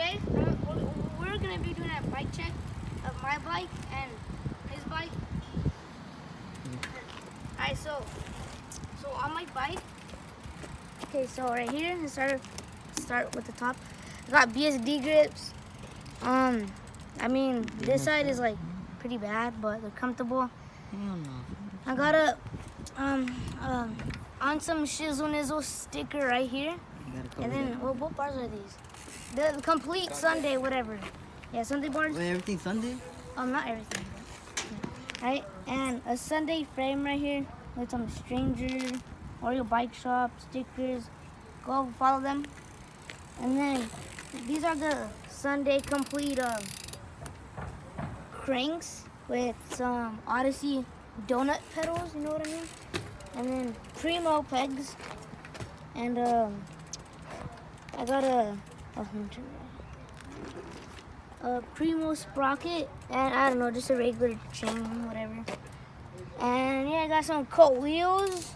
today we're gonna be doing a bike check of my bike and his bike. Alright, so on my bike. Okay, so right here, let's start with the top. I got BSD grips. I mean this side is like pretty bad, but they're comfortable. Hell no. I got a on some shizzle nizzle sticker right here. And then what bars are these? The complete Sunday whatever. Yeah, Sunday bars. Wait, everything Sunday? Not everything. Right, and a Sunday frame right here with some stranger or your bike shop stickers. Go follow them. And then these are the Sunday complete cranks with some Odyssey donut pedals, you know what I mean? And then Primo pegs. And I got a Primo sprocket, and I don't know, just a regular chain, whatever. And yeah, I got some coat wheels,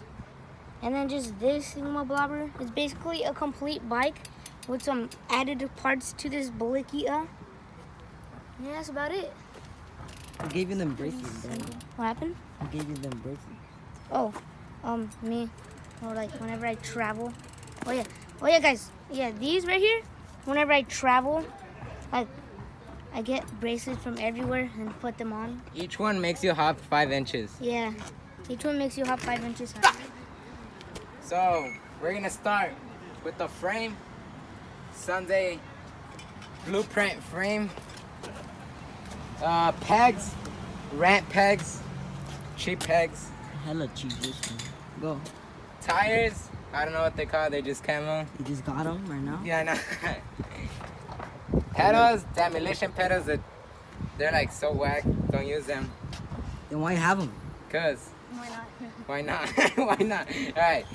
and then just this thingamablobber. It's basically a complete bike with some added parts to this Balikia. Yeah, that's about it. Who gave you them braces, bro? What happened? Who gave you them braces? Oh, me. Or like whenever I travel. Oh yeah, guys. Yeah, these right here. Whenever I travel, like I get bracelets from everywhere and put them on. Each one makes you hop 5 inches. Yeah, each one makes you hop 5 inches high. So we're gonna start with the frame. Sunday blueprint frame. Pegs, ramp pegs, cheap pegs. Hella cheap this one. Go. Tires, I don't know what they call it, they just camo. You just got them right now? Yeah, I know. Pedals, demolition pedals, they're like so whack, don't use them. Then why you have them? Cause, Why not? why not? Why not? Alright,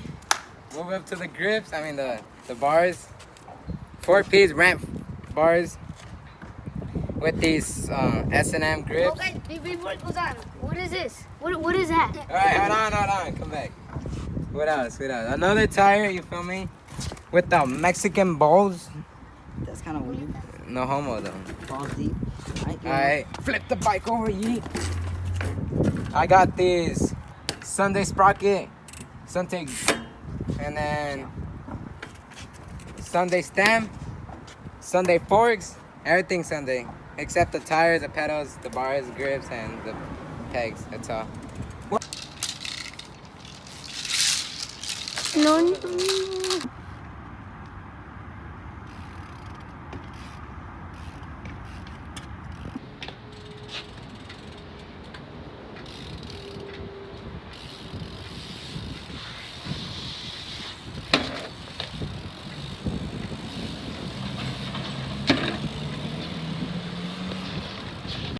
move up to the grips, I mean the bars. 4-piece ramp bars with these S&M grips. Oh guys, before it goes on, what is this? What is that? Alright, hold on, come back. What else? Another tire, you feel me? With the Mexican balls. That's kind of weird. No homo though. Balls deep. Alright, flip the bike over, yeet. I got these Sunday sprocket, Sunday, and then Sunday stem, Sunday forks, everything Sunday. Except the tires, the pedals, the bars, the grips, and the pegs, that's all. No.